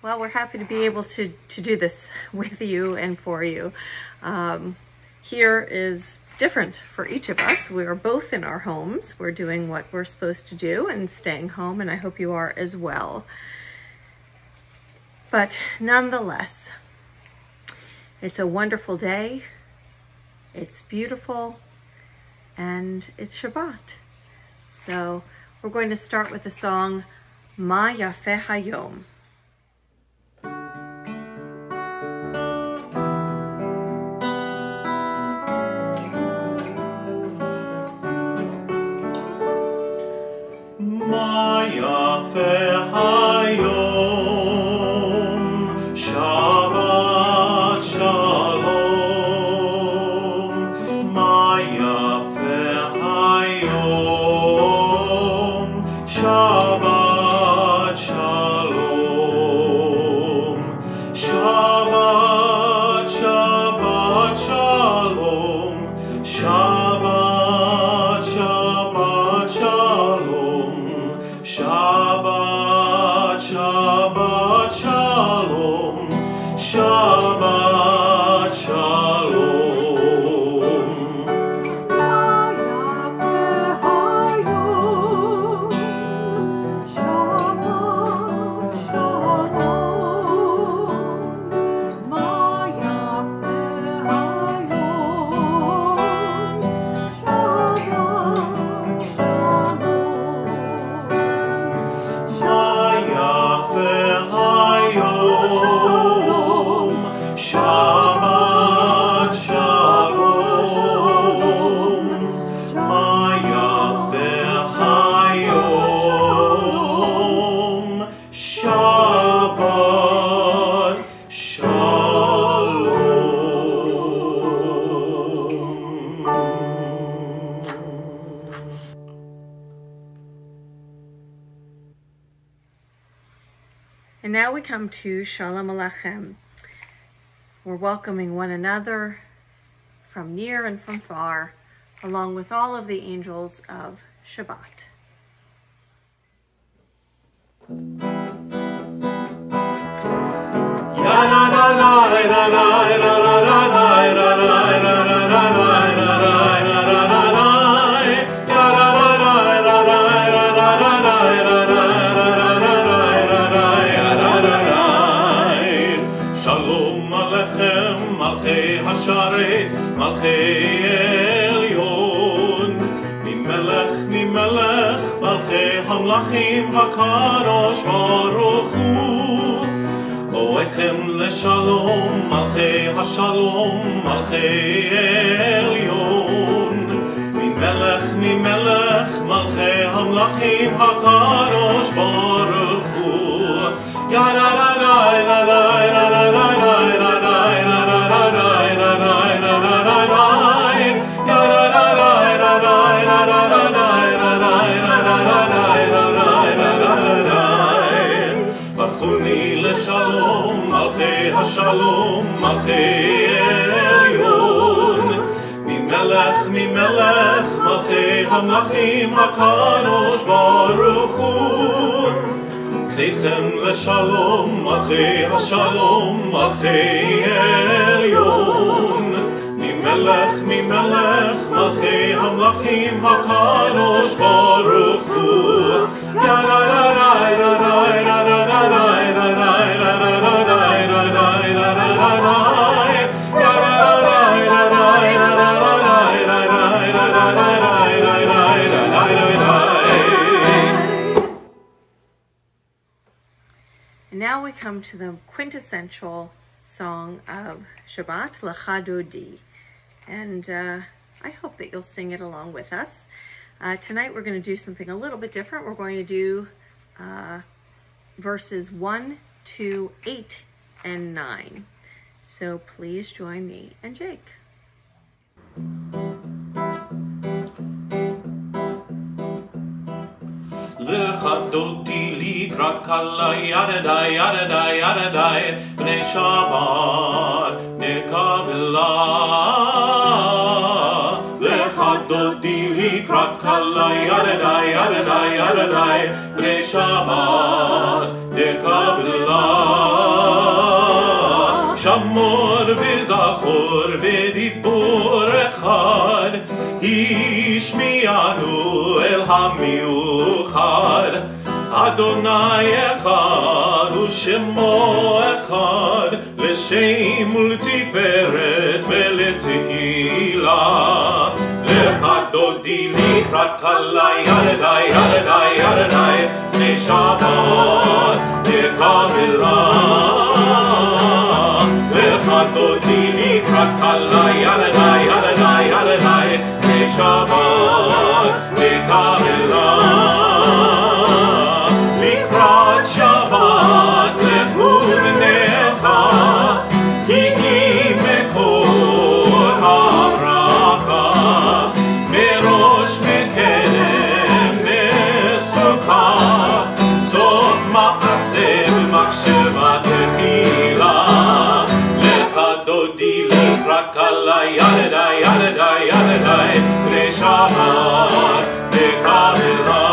Well, we're happy to be able to do this with you and for you. Here is different for each of us. We are both in our homes. We're doing what we're supposed to do and staying home, and I hope you are as well. But nonetheless, it's a wonderful day. It's beautiful, and it's Shabbat. So we're going to start with the song Ma Yafeh Hayom. Ma Yafeh Hayom, Shabbat Shalom. Ma Yafeh Hayom, Shabbat Shalom. Shabbat, Shabbat Shalom. Shabbat, Shabbat Shalom. Shabbat, Shabbat Shalom. Shabbat Shalom. Ma Yafeh Hayom, Shabbat Shalom. Ma Yafeh Hayom, Shabbat Shalom. Ma Yafeh Hayom, Shabbat Shalom. Ma Yafeh Hayom, Shabbat Shalom. And now we come to Shalom Aleichem. We're welcoming one another from near and from far, along with all of the angels of Shabbat. Shalom Aleichem, Malchei Hasharet, Malchei Elyon. Mimelech, Mimelech, Malchei Hamlachim, HaKadosh Baruch Hu. Oechem leshalom, Malchei Hashalom, Malchei Elyon. Mimelech, Mimelech, Malchei Hamlachim, HaKadosh Baruch Hu. Barchuni leshalom, Malchei Hashalom, Malchei Elyon. Mimelech, Mimelech, Malchei Hamlachim, HaKadosh Baruch Hu. Tzidchem leshalom, Malchei Hashalom, Malchei Elyon. Mimelech, Mimelech, Malchei Hamlachim, HaKadosh Baruch Hu. And now we come to the quintessential song of Shabbat, Lecha Dodi. And I hope that you'll sing it along with us. Tonight we're going to do something a little bit different. We're going to do verses 1, 2, 8, and 9. So please join me and Jake. Lecha Dodi likrat kala yadadai, yadadai, yadadai, bnei Shabbat nekabela. Lecha Dodi likrat kala yadadai, yadadai, yadadai, bnei Shabbat nekabela. שמור וזכור בדיבור אחד, השמיענו אל המיוחד. אדוני אחד ושמו אחד, לשם ולתפארת ולתהילה. לך דודי לקראת כלה, ירדאי ירדאי ירדאי, בני שבת תקבלה. לך דודי לקראת כלה, ירדאי ירדאי ירדאי, בני שבת תקבלה. לקראת שבת לכו בניך, כי היא מקור הברכה. מראש מקדם משוכה, סוף מעשה במחשבה תחילה. לך דודי לקראת כלה, ירדאי ירדאי ירדאי, בני שבת תקבלה.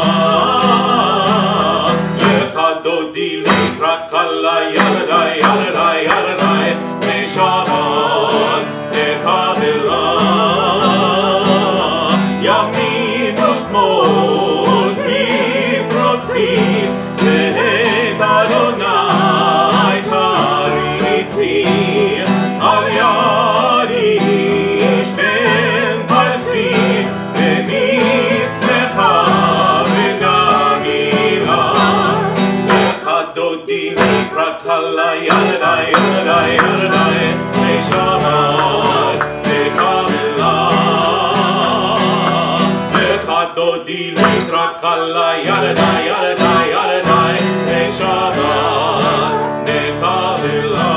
לך דודי לקראת כלה, ירדאי ירדאי ירדאי, בני שבת תקבלה. ימין ושמאל תפרוצי, ואת אדוני תריצי. על יד איש בן פרצי, ונשמחה ונגילה. לך דודי לקראת כלה, ירדאי ירדאי ירדאי, בני שבת תקבלה. לך דודי לקראת כלה, ירדאי ירדאי ירדאי, בני שבת תקבלה.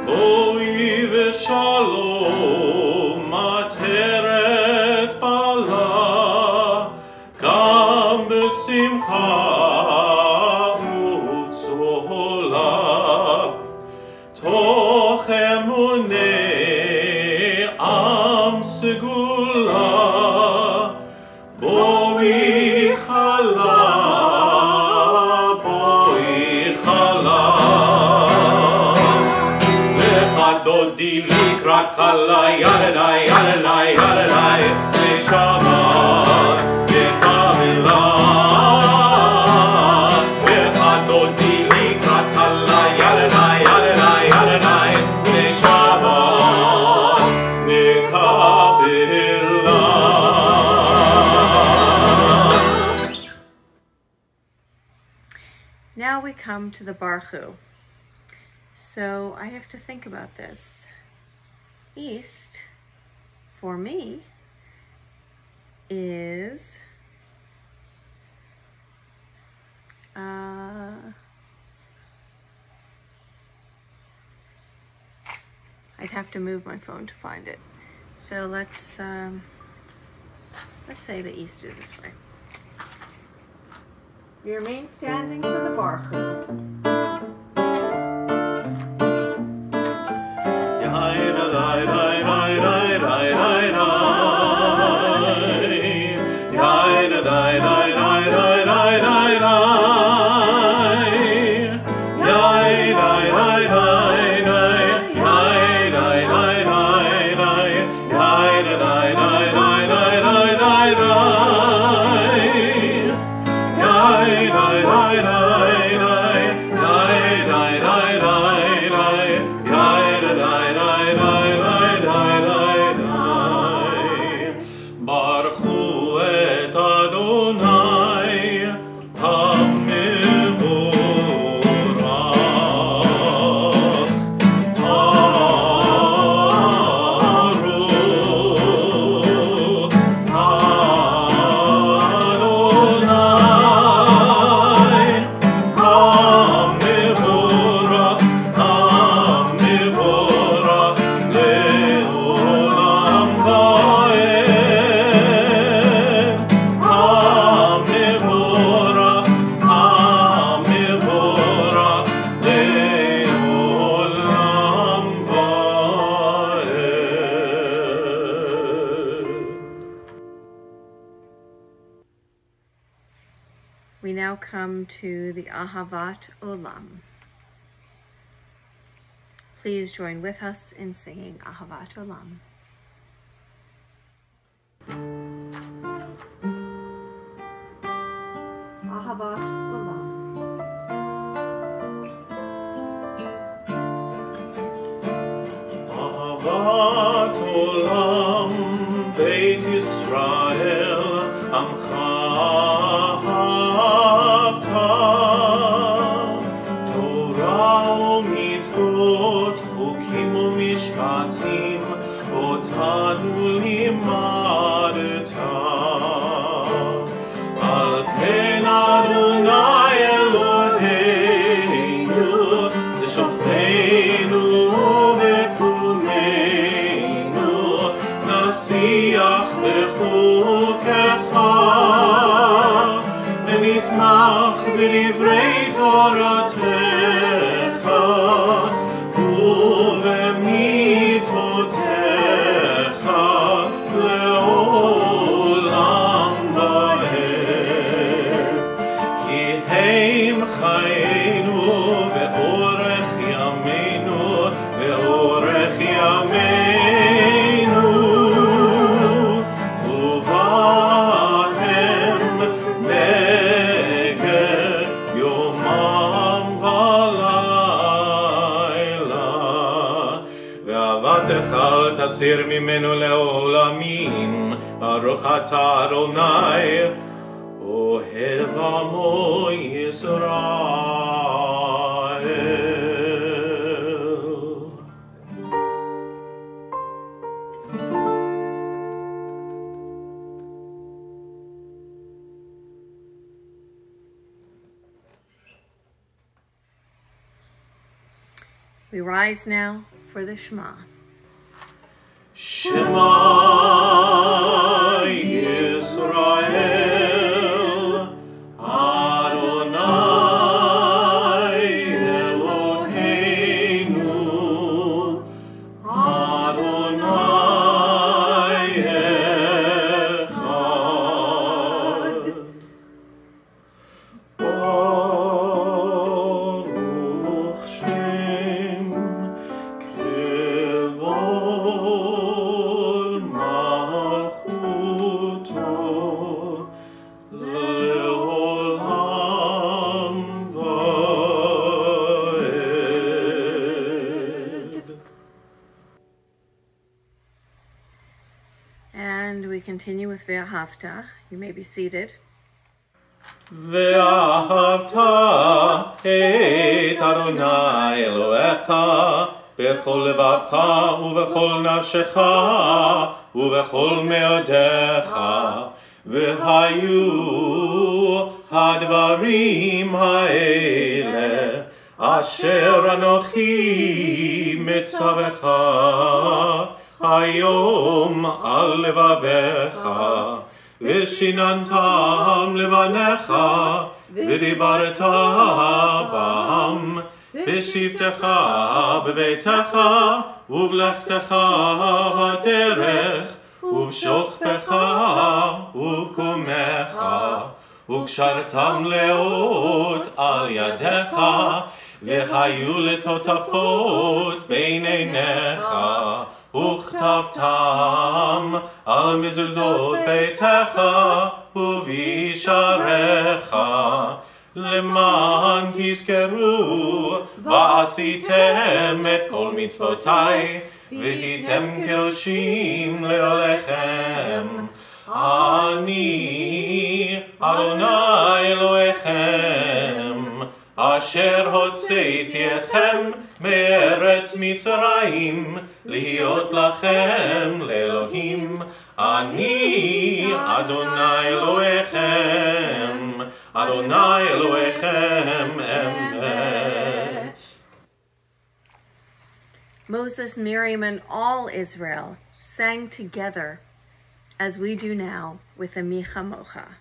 בואי ושלום עטרת בעלה, גם בשמחה וצהלה. תוך אמוני עם סגולה, בואי חלה, בואי חלה. לך דודי לקראת כלה, ירדאי ירדאי ירדאי, בני שבת תקבלה. לך דודי לקראת כלה, ירדאי ירדאי ירדאי, בני שבת תקבלה. Now we come to the Barchu. So I have to think about this. East, for me, is I'd have to move my phone to find it. So let's say the east is this way. We remain standing for the Barchu. We now come to the Ahavat Olam. Please join with us in singing Ahavat Olam. Ahavat Olam. Ahavat Olam, Beit Yisrael, Amcha Ahavta, Torah u'mitzvot, Chukim u'mishpatim, Otanu limadta. Al ken Adonai Eloheinu, T'shochneinu v'kumeinu, Nasiach b'chukecha, V'nismach b'divrei Toratecha, U'v'mitzvotecha, Le'olam va'ed. Ki heim chayenu ve'orech yameinu, ve'orech yameinu, uvahem neged yomam v'layla. Ve'avatecha al tasir mimenu le'olamim, Baruch atah Adonai, Ohev Amo Yisrael. We rise now for the Shema. Shema Yisrael, Adonai Eloheinu, Adonai Echad. Baruch Shem Kevod Malchuto Le'olam va'ed. And we continue with Ve'ahavta. You may be seated. Ve'ahavta et Adonai Elohecha b'chol levavcha u'b'chol nafshecha u'b'chol me'odecha v'hayu hadvarim ha'ele asher anochi mitzavecha hayom al levavecha Vishinantam levanecha, v'dibarta bam, v'shivtecha b'veitecha, uv'lechtecha v'derech, uv'shochpecha, uv'kumecha, ug'shartam leot al yadecha, v'hayu letotafot b'neinecha, וכתבתם על מזוזות ביתך ובשעריך למען תזכרו ועשיתם את כל מצוותיי והייתם קדושים לאלוהיכם. אני אדוני אלוהיכם אשר הוצאתי אתכם מארץ מצרים להיות לכם לאלוהים. אני אדוני אלוהיכם, אדוני אלוהיכם אמת. Moses, Miriam, and all Israel sang together as we do now with the Mi Chamocha.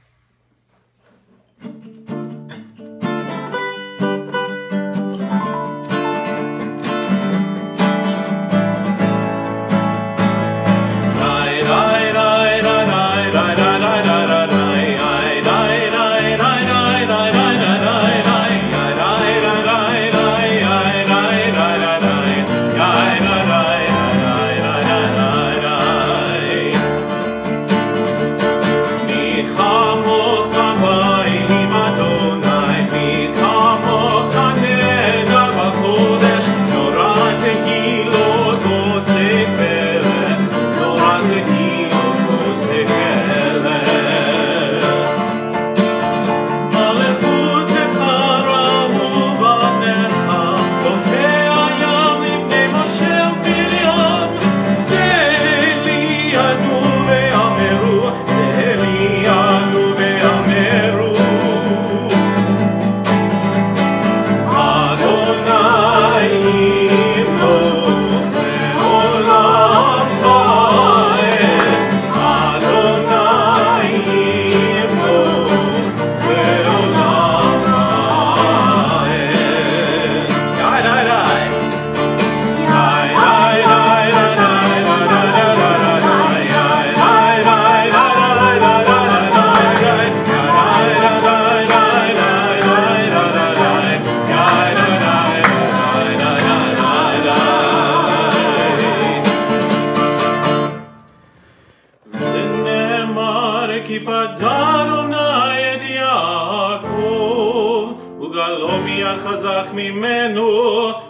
גלו מיד חזק ממנו,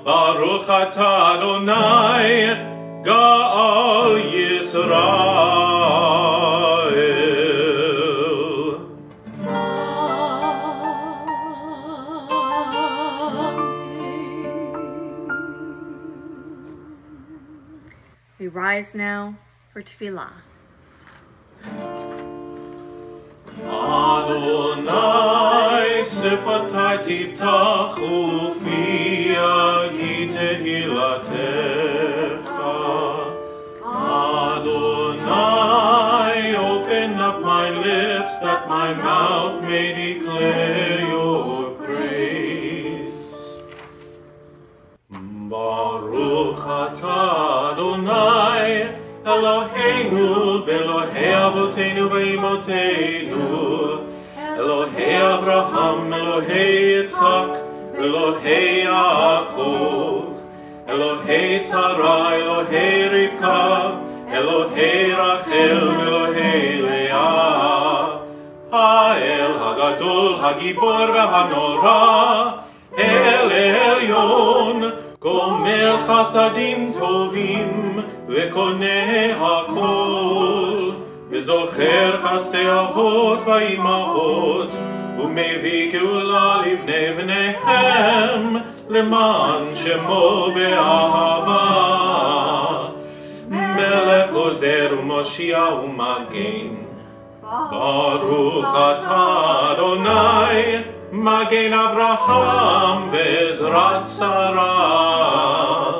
ברוך אתה אדוני, גאל ישראל. We rise now for tefillah. Adonai sifata tiftach ufi yagi tehilatecha. Adonai, open up my lips that my mouth may declare your praise. Baruch atah Adonai, Eloheinu v'Elohei Avotenu v'Imotenu, Elohei Avraham, Elohei Yitzchak, Elohei Yaakov, Elohei Sarah, Elohei Rivka, Elohei Rachel, Elohei Leah, Ha'el Hagadol, Hagibor v'Hanora, El Elyon, גומל חסדים טובים וקונה הכל, וזוכר חסדי אבות ואימהות, ומביא גאולה לבני בניהם, למען שמו באהבה. מלך עוזר ומושיע ומגן, ברוך אתה אדוני, מגן אברהם ועזרת שרה.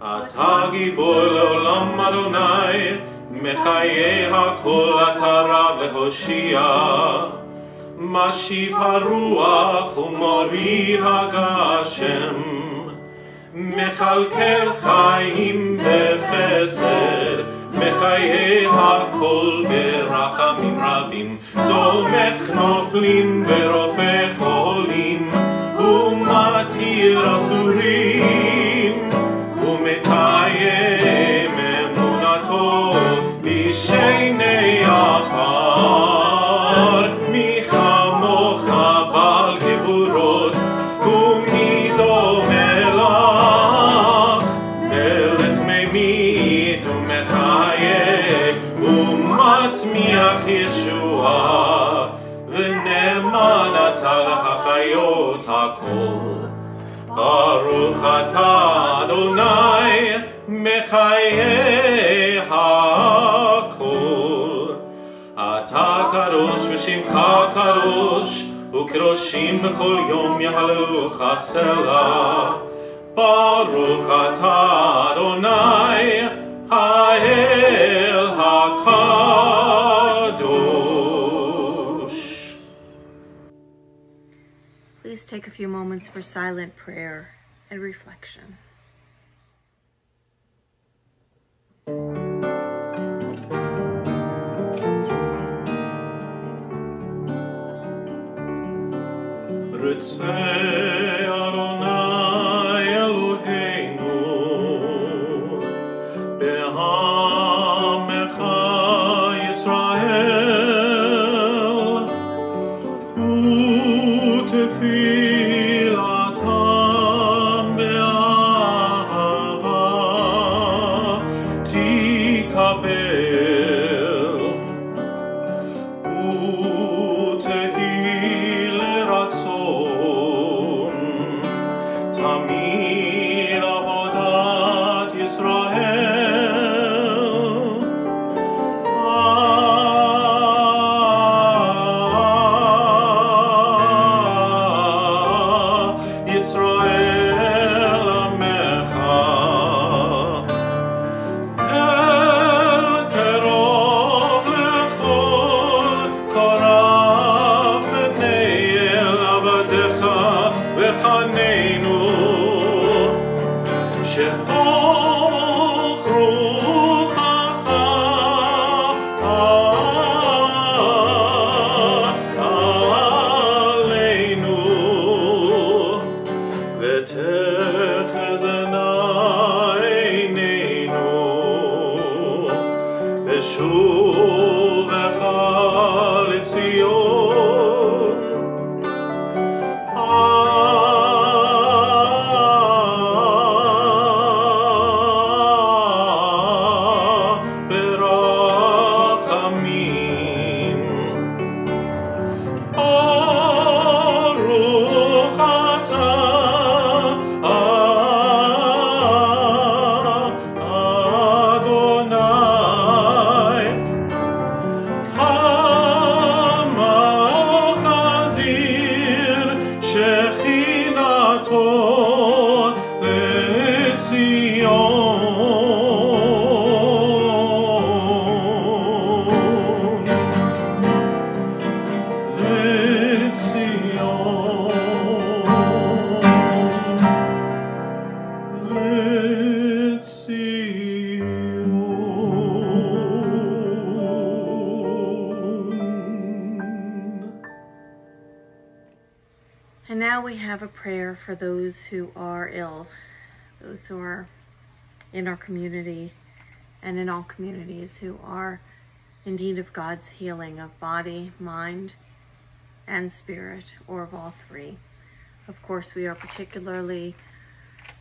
אתה גיבור לעולם אדוני, מחיי הכל אתה רב להושיע. משיב הרוח ומוריד הגשם, מכלכל חיים בחסד, מחיי הכל ברחמים רבים. צומח נופלים ורופא חולים, ומתיר אסורים, ומקיים אמונתו בשני עפר. מי כמוך בעל גבורות, ומי דומה לך, מלך ממית ומחיה, ומצמיח ישועה, ונאמן אתה להחיות הכל. ברוך אתה אדוני, מחיי הכל. אתה קדוש ושמך קדוש, וקדושים בכל יום יהללוך סלה. ברוך אתה אדוני, האל הקדוש. Please take a few moments for silent prayer and reflection. Ritzei Adonai Eloheinu, be'amecha Yisrael, u'tefilatam be'ahava tikabel, u'tehi leratzon, tamid avodat Yisrael. Yisrael amecha, el kerov lechol korav b'nei el avadecha v'chaneinu, shefoch ruchacha aleinu, ותחזנה עינינו, ושובך לציון. And now we have a prayer for those who are ill, those who are in our community and in all communities who are in need of God's healing of body, mind, and spirit, or of all three. Of course, we are particularly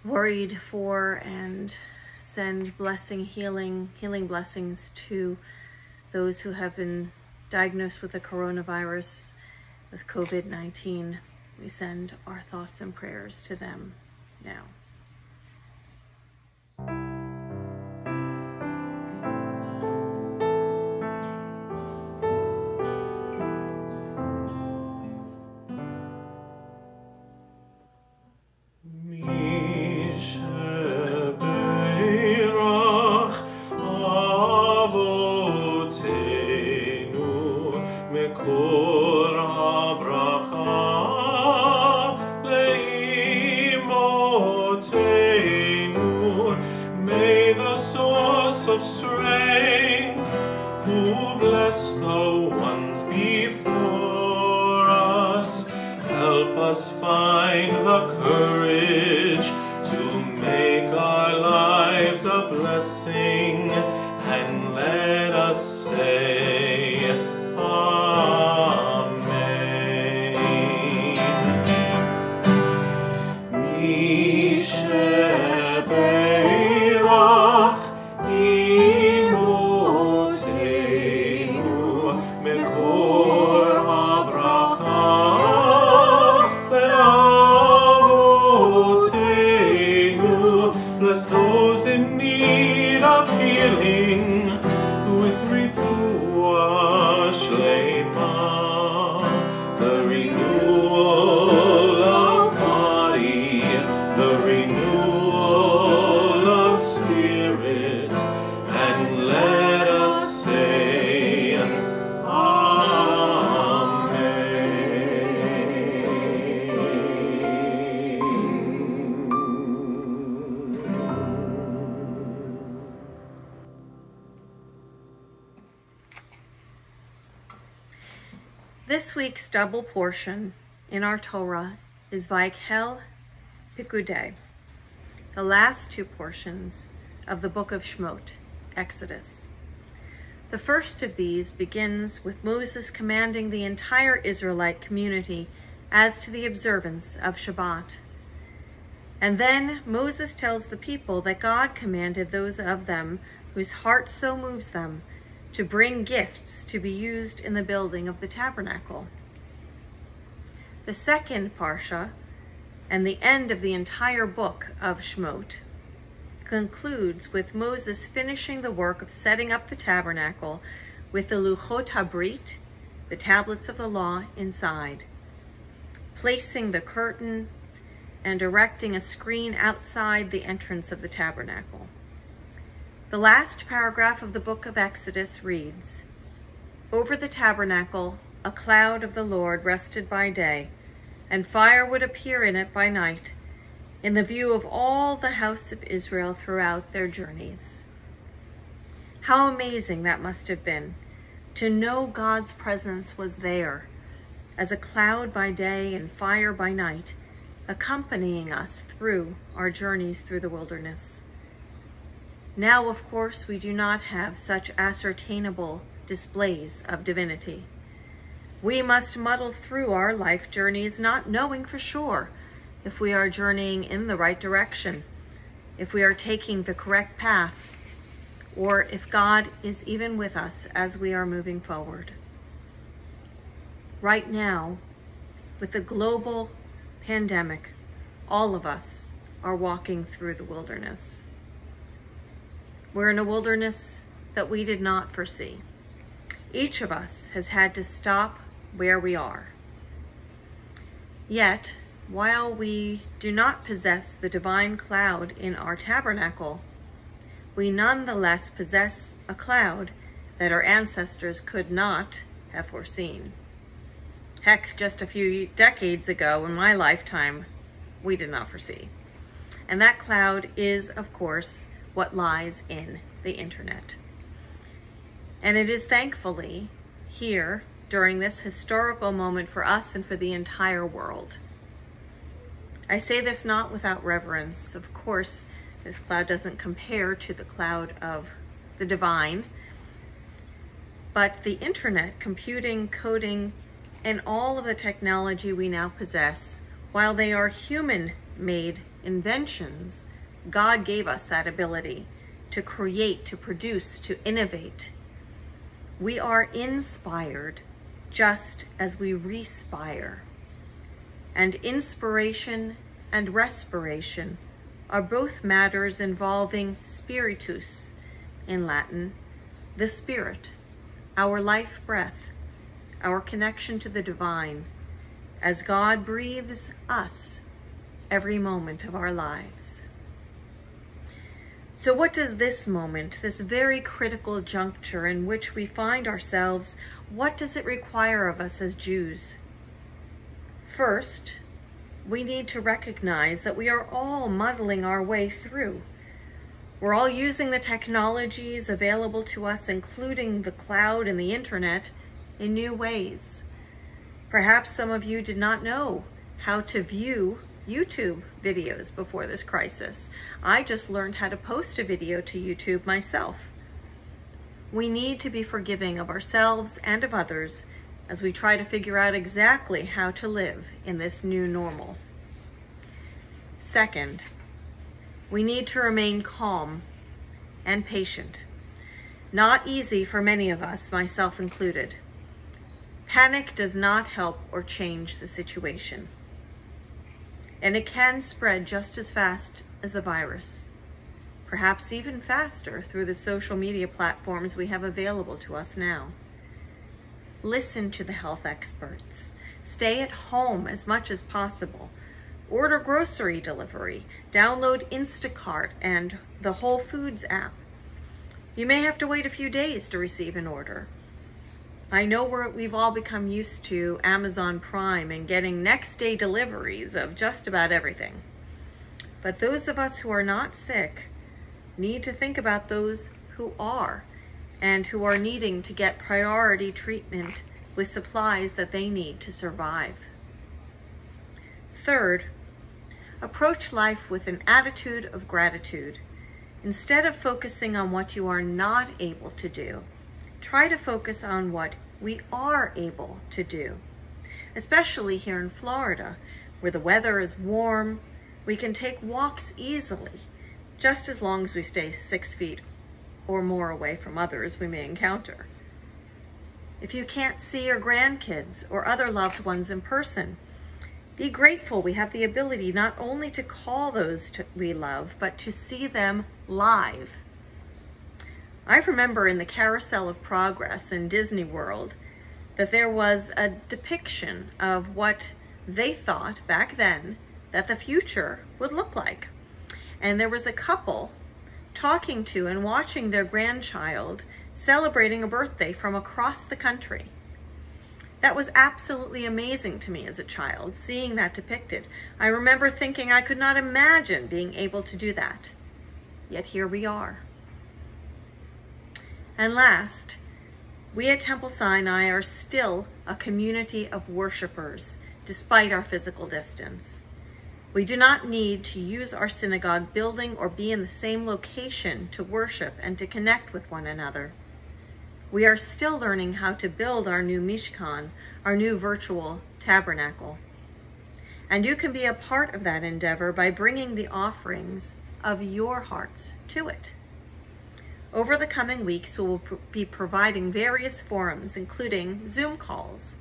worried for and send healing blessings to those who have been diagnosed with the coronavirus, with COVID-19. We send our thoughts and prayers to them now. Of strength, who bless the ones before us, help us find the courage to make our lives a blessing, and let us say Amen. This week's double portion in our Torah is Vaikhel Pikudei, the last two portions of the book of Shemot, Exodus. The first of these begins with Moses commanding the entire Israelite community as to the observance of Shabbat. And then Moses tells the people that God commanded those of them whose heart so moves them to bring gifts to be used in the building of the tabernacle. The second parsha, and the end of the entire book of Shemot, concludes with Moses finishing the work of setting up the tabernacle with the Luchot HaBrit, the tablets of the law, inside, placing the curtain and erecting a screen outside the entrance of the tabernacle. The last paragraph of the book of Exodus reads, "Over the tabernacle, a cloud of the Lord rested by day, and fire would appear in it by night, in the view of all the house of Israel throughout their journeys." How amazing that must have been, to know God's presence was there, as a cloud by day and fire by night, accompanying us through our journeys through the wilderness. Now, of course, we do not have such ascertainable displays of divinity. We must muddle through our life journeys not knowing for sure if we are journeying in the right direction, if we are taking the correct path, or if God is even with us as we are moving forward. Right now, with the global pandemic, all of us are walking through the wilderness. We're in a wilderness that we did not foresee. Each of us has had to stop where we are. Yet, while we do not possess the divine cloud in our tabernacle, we nonetheless possess a cloud that our ancestors could not have foreseen. Heck, just a few decades ago in my lifetime, we did not foresee. And that cloud is, of course, what lies in the internet. And it is thankfully here during this historical moment for us and for the entire world I say this not without reverence. Of course, this cloud doesn't compare to the cloud of the divine, but the internet, computing, coding, and all of the technology we now possess, while they are human-made inventions, God gave us that ability to create, to produce, to innovate. We are inspired just as we respire. And inspiration and respiration are both matters involving spiritus, in Latin, the spirit, our life breath, our connection to the divine, as God breathes us every moment of our lives. So what does this moment, this very critical juncture in which we find ourselves, what does it require of us as Jews? First, we need to recognize that we are all muddling our way through. We're all using the technologies available to us, including the cloud and the internet, in new ways. Perhaps some of you did not know how to view YouTube videos before this crisis. I just learned how to post a video to YouTube myself. We need to be forgiving of ourselves and of others as we try to figure out exactly how to live in this new normal. Second, we need to remain calm and patient. Not easy for many of us, myself included. Panic does not help or change the situation. And it can spread just as fast as the virus, perhaps even faster through the social media platforms we have available to us now. Listen to the health experts. Stay at home as much as possible. Order grocery delivery. Download Instacart and the Whole Foods app. You may have to wait a few days to receive an order. I know we've all become used to Amazon Prime and getting next day deliveries of just about everything. But those of us who are not sick need to think about those who are and who are needing to get priority treatment with supplies that they need to survive. Third, approach life with an attitude of gratitude. Instead of focusing on what you are not able to do, try to focus on what we are able to do. Especially here in Florida, where the weather is warm, we can take walks easily, just as long as we stay 6 feet or more away from others we may encounter. If you can't see your grandkids or other loved ones in person, be grateful we have the ability not only to call those we love, but to see them live. I remember in the Carousel of Progress in Disney World that there was a depiction of what they thought back then that the future would look like. And there was a couple talking to and watching their grandchild celebrating a birthday from across the country. That was absolutely amazing to me as a child, seeing that depicted. I remember thinking I could not imagine being able to do that. Yet here we are. And last, we at Temple Sinai are still a community of worshipers, despite our physical distance. We do not need to use our synagogue building or be in the same location to worship and to connect with one another. We are still learning how to build our new Mishkan, our new virtual tabernacle. And you can be a part of that endeavor by bringing the offerings of your hearts to it. Over the coming weeks, we will be providing various forums, including Zoom calls,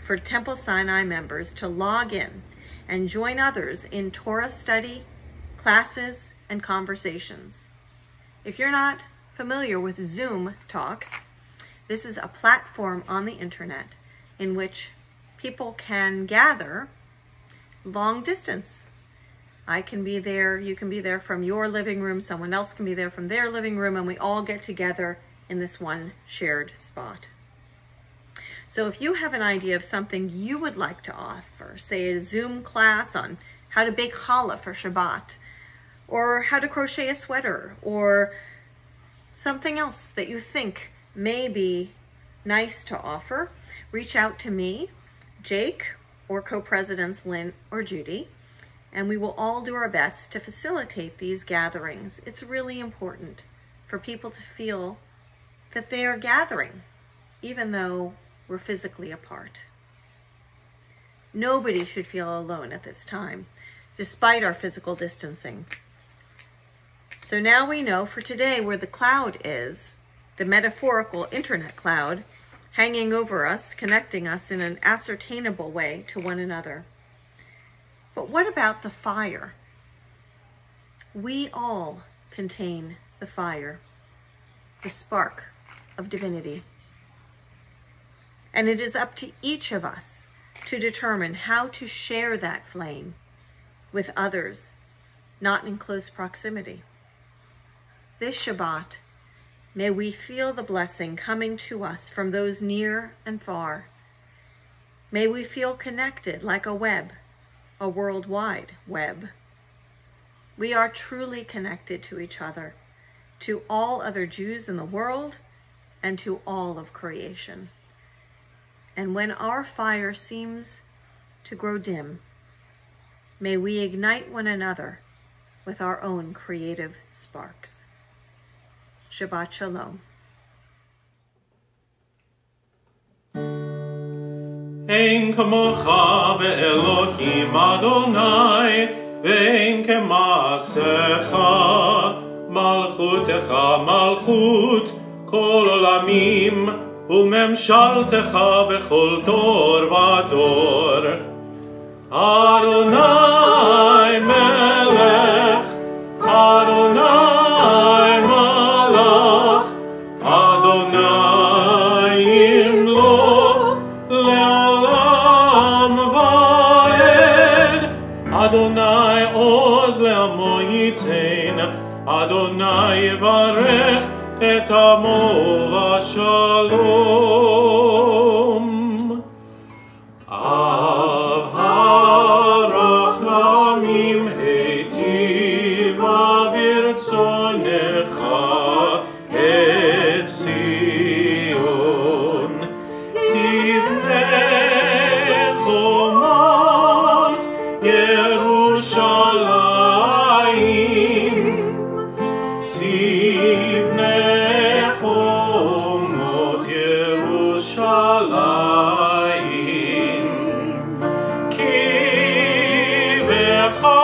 for Temple Sinai members to log in and join others in Torah study, classes, and conversations. If you're not familiar with Zoom talks, this is a platform on the internet in which people can gather long distance. I can be there, you can be there from your living room, someone else can be there from their living room, and we all get together in this one shared spot. So if you have an idea of something you would like to offer, say a Zoom class on how to bake challah for Shabbat, or how to crochet a sweater, or something else that you think may be nice to offer, reach out to me, Jake, or co-presidents Lynn or Judy, and we will all do our best to facilitate these gatherings. It's really important for people to feel that they are gathering, even though we're physically apart. Nobody should feel alone at this time, despite our physical distancing. So now we know for today where the cloud is, the metaphorical internet cloud, hanging over us, connecting us in an ascertainable way to one another. But what about the fire? We all contain the fire, the spark of divinity. And it is up to each of us to determine how to share that flame with others, not in close proximity. This Shabbat, may we feel the blessing coming to us from those near and far. May we feel connected like a web, a worldwide web. We are truly connected to each other, to all other Jews in the world, and to all of creation. And when our fire seems to grow dim, may we ignite one another with our own creative sparks. Shabbat Shalom. Ein kamocha ve'elohim Adonai, ve'ein kemasecha, malchutecha malchut, kol olamim, umemshaltecha bechol dor vador. Adonai melech, Adonai malach, Adonai imloch, le'olam va'ed. Adonai oz le'amo yitein, Adonai yivarech et amo v'shalom. Av harachamim heitiv avirtzonecha et Zion. Tivnei chomot Yerushalayim. Tivnei chomot Yerushalayim. Ki vecha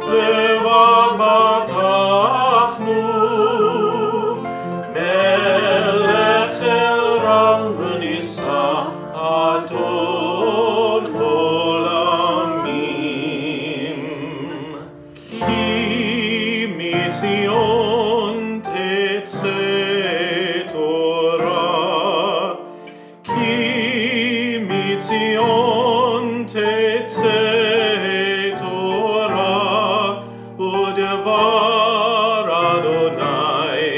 levad batachnu, melech el ram v'nisa adon olamim. Ki mitzion tetzeh Torah, Ki mitzion tetzeh Torah, udevar Adonai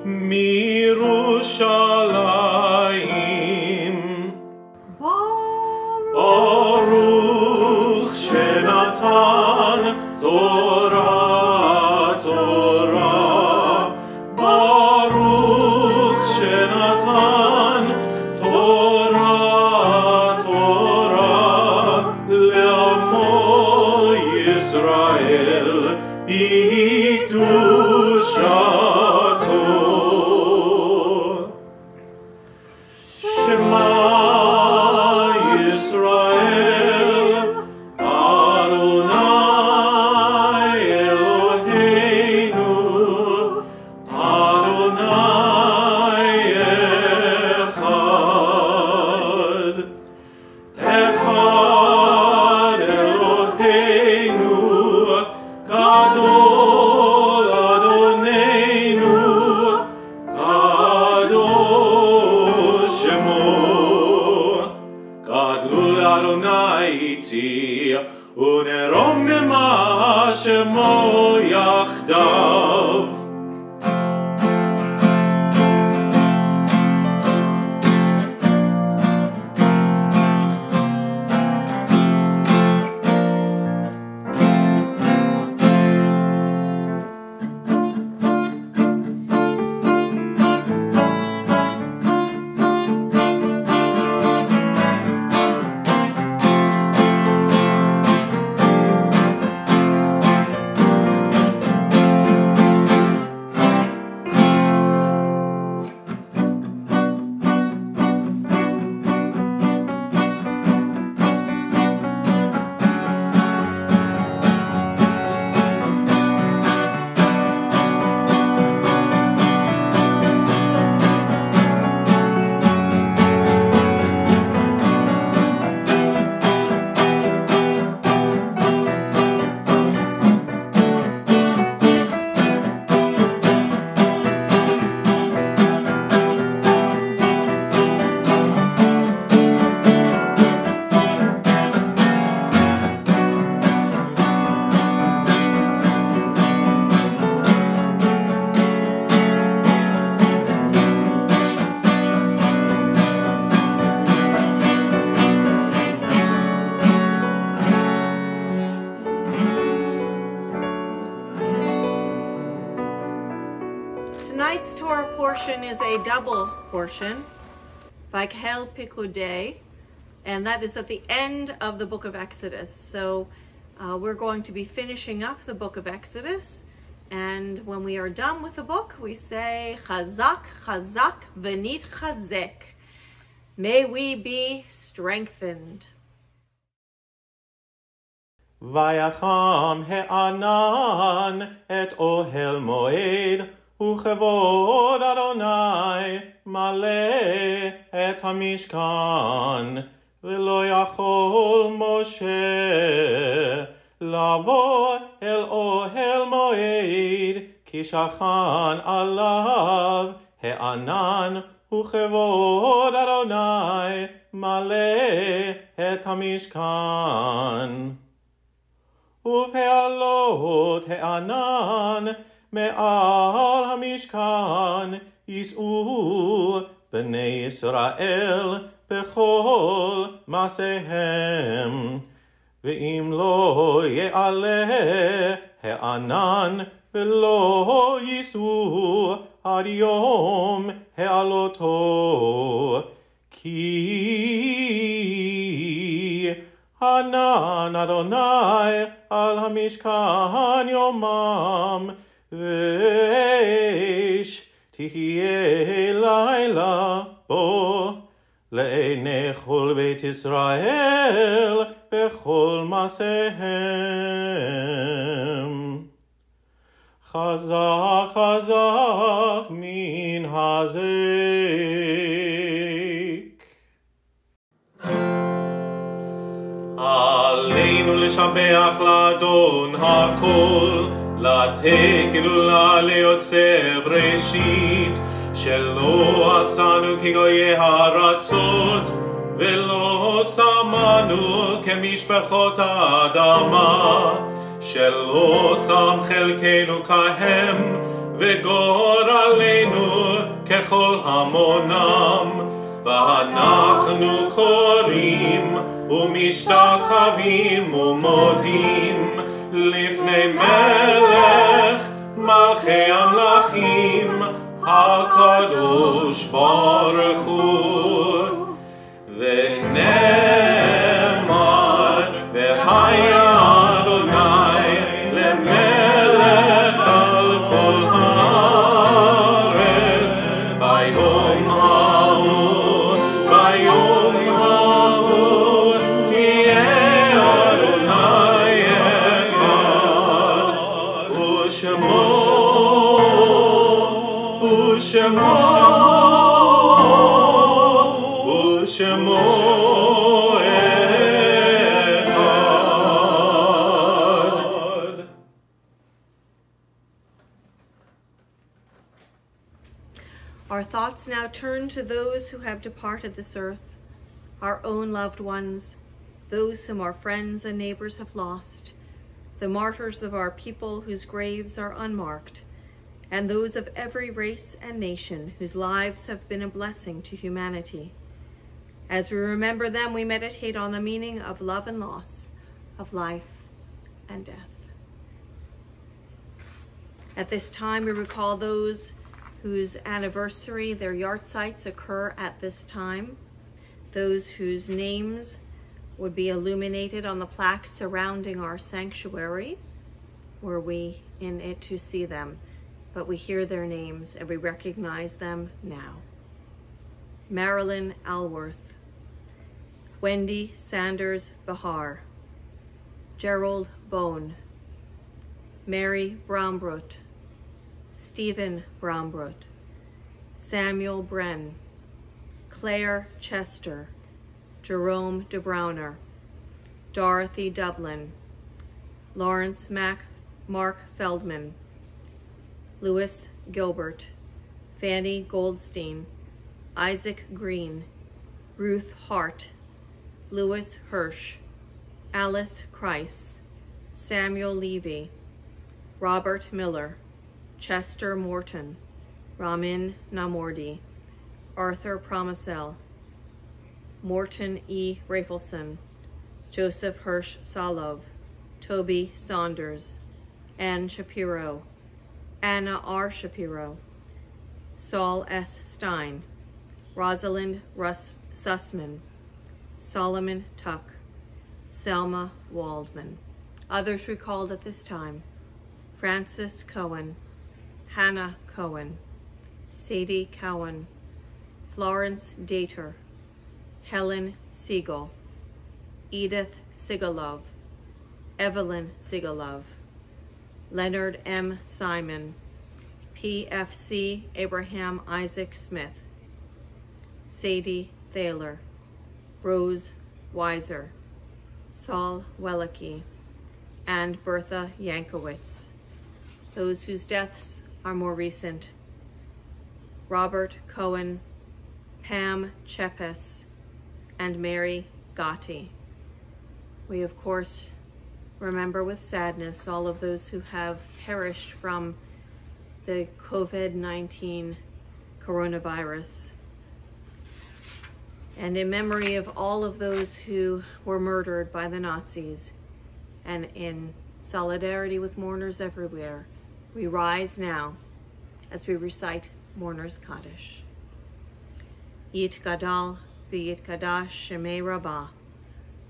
mirushalayim. Baruch shenatan Torah, Torah. Baruch shenatan Torah, Torah. Le'amo Yisrael b'kedushato. Shema Yisrael, Adonai Eloheinu, Adonai echad. Echad Eloheinu, Gadol Adoneinu, Gadol Shemo. Gadlul Adonai iti, uneromema Shemo yachdav. Tonight's Torah portion is a double portion, Vaikhel Pikudei, and that is at the end of the book of Exodus. So we're going to be finishing up the book of Exodus, and when we are done with the book, we say, Chazak, Chazak, V'nit Chazek. May we be strengthened. ויחם הענן את אוהל מועד, וכבוד אדוני מלא את המשכן, ולא יכול משה לבוא אל אוהל מועד, כי שכן עליו הענן, וכבוד אדוני מלא את המשכן. ובפעלות הענן מעל המשכן יישאו בני ישראל בכל מעשיהם. ואם לא יעלה הענן ולא יישאו עד יום העלותו, כי ענן אדוני על המשכן יומם, ואש תהיה לילה בו, לעיני כל בית ישראל בכל מעשיהם. חזק חזק מן הזק. עלינו לשבח לאדון הכל, לתת גדולה ליוצר בראשית, שלא עשנו כגויי הארצות, ולא שמנו כמשפחות האדמה, שלא שם חלקנו כהם, וגורלנו ככל המונם. ואנחנו קוראים ומשתחווים ומודים לפני מלך מלכי המלכים הקדוש ברוך הוא. ונאמר והיה אדוני למלך על כל הארץ ביום ההוא, ביום ההוא יהיה אדוני אחד, ושמו אחד. Our thoughts now turn to those who have departed this earth, our own loved ones, those whom our friends and neighbors have lost, the martyrs of our people whose graves are unmarked, and those of every race and nation whose lives have been a blessing to humanity. As we remember them, we meditate on the meaning of love and loss, of life and death. At this time, we recall those whose anniversary, their yahrzeits occur at this time, those whose names would be illuminated on the plaques surrounding our sanctuary, were we in it to see them, but we hear their names and we recognize them now. Marilyn Alworth, Wendy Sanders Bahar, Gerald Bone, Mary Brownbrot, Stephen Brownbrot, Samuel Bren, Claire Chester, Jerome DeBrowner, Dorothy Dublin, Lawrence Mark Feldman, Louis Gilbert, Fanny Goldstein, Isaac Green, Ruth Hart, Louis Hirsch, Alice Kreis, Samuel Levy, Robert Miller, Chester Morton, Ramin Namordi, Arthur Promisel, Morton E. Rafelson, Joseph Hirsch Salov, Toby Saunders, Ann Shapiro, Anna R. Shapiro, Saul S. Stein, Rosalind Russ Sussman, Solomon Tuck, Selma Waldman. Others recalled at this time: Frances Cohen, Hannah Cohen, Sadie Cowan, Florence Dater, Helen Siegel, Edith Sigalov, Evelyn Sigalov, Leonard M. Simon, PFC Abraham Isaac Smith, Sadie Thaler, Rose Weiser, Saul Wellicke, and Bertha Yankowitz. Those whose deaths are more recent: Robert Cohen, Pam Chepes, and Mary Gotti. We, of course, remember with sadness all of those who have perished from the COVID-19 coronavirus. And in memory of all of those who were murdered by the Nazis, and in solidarity with mourners everywhere, we rise now as we recite Mourner's Kaddish. Yit Gadal v'yit Kadash Shemei Rabbah,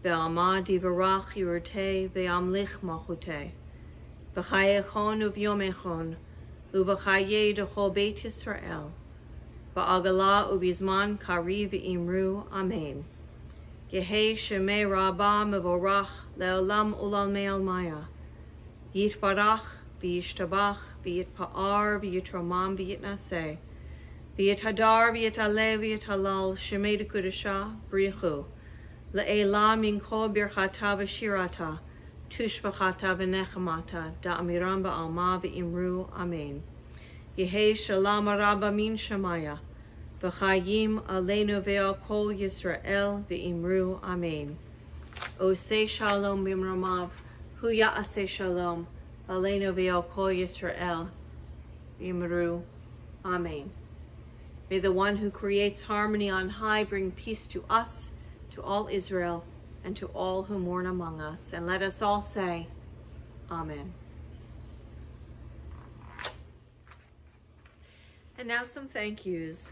ve'amad yivarach yirutei ve'amlich malchutei, v'chayechon uvyomechon, uv'chaye d'chol Beit Yisrael, v'agala uvizman kari v'imru Amen. Yehei Shemei Rabbah mevorach le'olam ulalmei almaya, yitbarach v'yishtabach v'yitpa'ar v'yitromam v'yitnaseh, v'yithadar v'yitale v'yitalal Shemei d'Kudashah brichu, le'elam minko birchata v'shirata, tushbachata v'nechamata, da'amiram ba'alma v'imru Amen. Yehei Shalom Rabba min Shemaya, v'chayim aleinu ve'al kol Yisrael v'imru Amen. Osei Shalom b'mromav, hu ya'aseh Shalom, aleinu ve'al kol Yisrael v'imru Amen. May the one who creates harmony on high bring peace to us, to all Israel, and to all who mourn among us. And let us all say, Amen. And now some thank yous.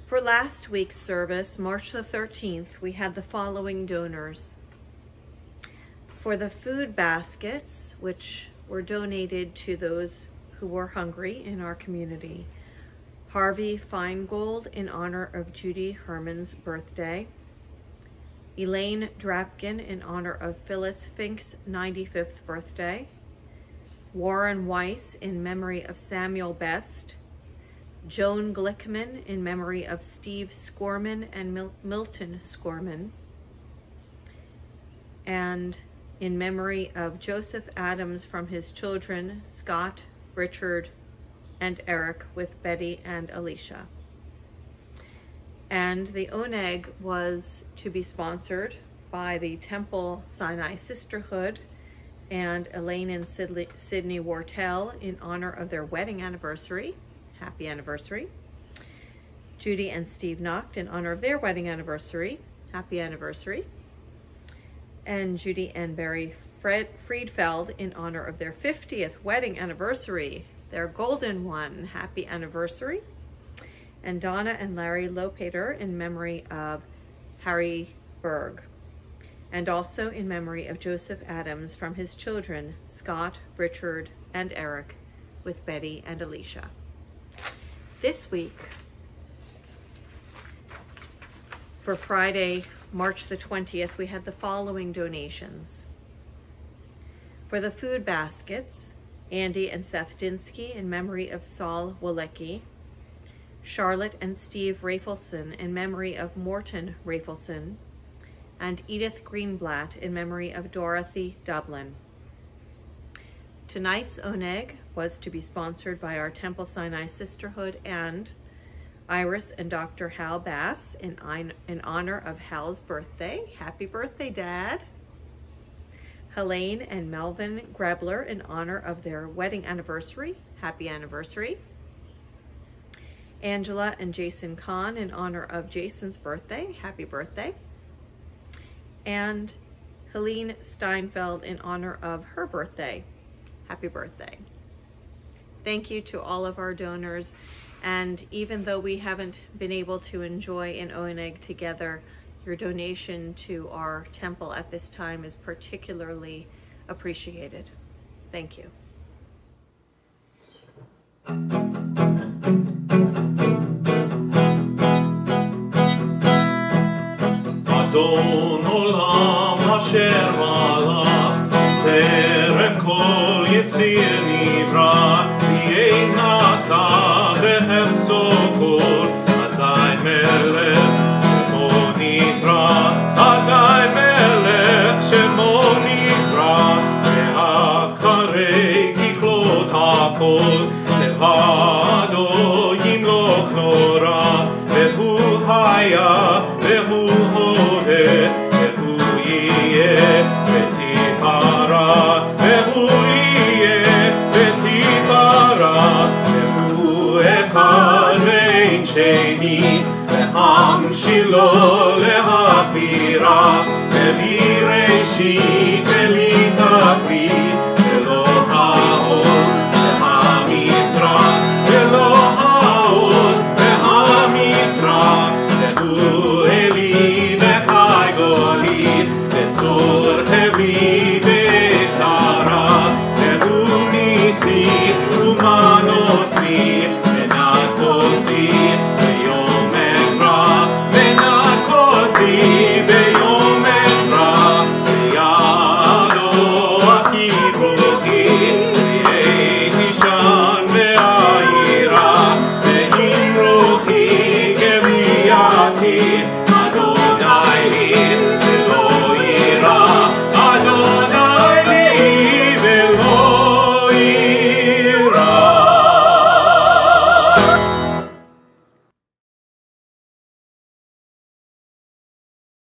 For last week's service, March the 13th, we had the following donors. For the food baskets, which were donated to those who were hungry in our community: Harvey Feingold in honor of Judy Herman's birthday, Elaine Drapkin in honor of Phyllis Fink's 95th birthday, Warren Weiss in memory of Samuel Best, Joan Glickman in memory of Steve Scorman and Milton Scorman, and in memory of Joseph Adams from his children, Scott, Richard, and Eric, with Betty and Alicia. And the oneg was to be sponsored by the Temple Sinai Sisterhood and Elaine and Sydney Wartell in honor of their wedding anniversary. Happy anniversary. Judy and Steve Nacht in honor of their wedding anniversary. Happy anniversary. And Judy and Barry Friedfeld in honor of their 50th wedding anniversary, their golden one. Happy anniversary. And Donna and Larry Lopater in memory of Harry Berg, and also in memory of Joseph Adams from his children, Scott, Richard, and Eric, with Betty and Alicia. This week, for Friday, March the 20th, we had the following donations. For the food baskets, Andy and Seth Dinsky in memory of Saul Wellicke, Charlotte and Steve Rafelson in memory of Morton Rafelson, and Edith Greenblatt in memory of Dorothy Dublin. Tonight's oneg was to be sponsored by our Temple Sinai Sisterhood and Iris and Dr. Hal Bass in honor of Hal's birthday. Happy birthday, Dad. Helene and Melvin Grebler in honor of their wedding anniversary. Happy anniversary. Angela and Jason Kahn in honor of Jason's birthday. Happy birthday. And Helene Steinfeld in honor of her birthday. Happy birthday. Thank you to all of our donors. And even though we haven't been able to enjoy an oneg together, your donation to our temple at this time is particularly appreciated. Thank you. Adon olam asher malach terem kol yitzir nivra v'yein nasa v'hefso kol azai melech shemo nivra azai melech shemo nivra ve'acharei kichlot hakol levado yimloch nora ve'hu haya ve'hu ve'hu yeh v'tifara ve'hu yeh v'tifara ve'hu echad ve'ein sheni ve'ham shilo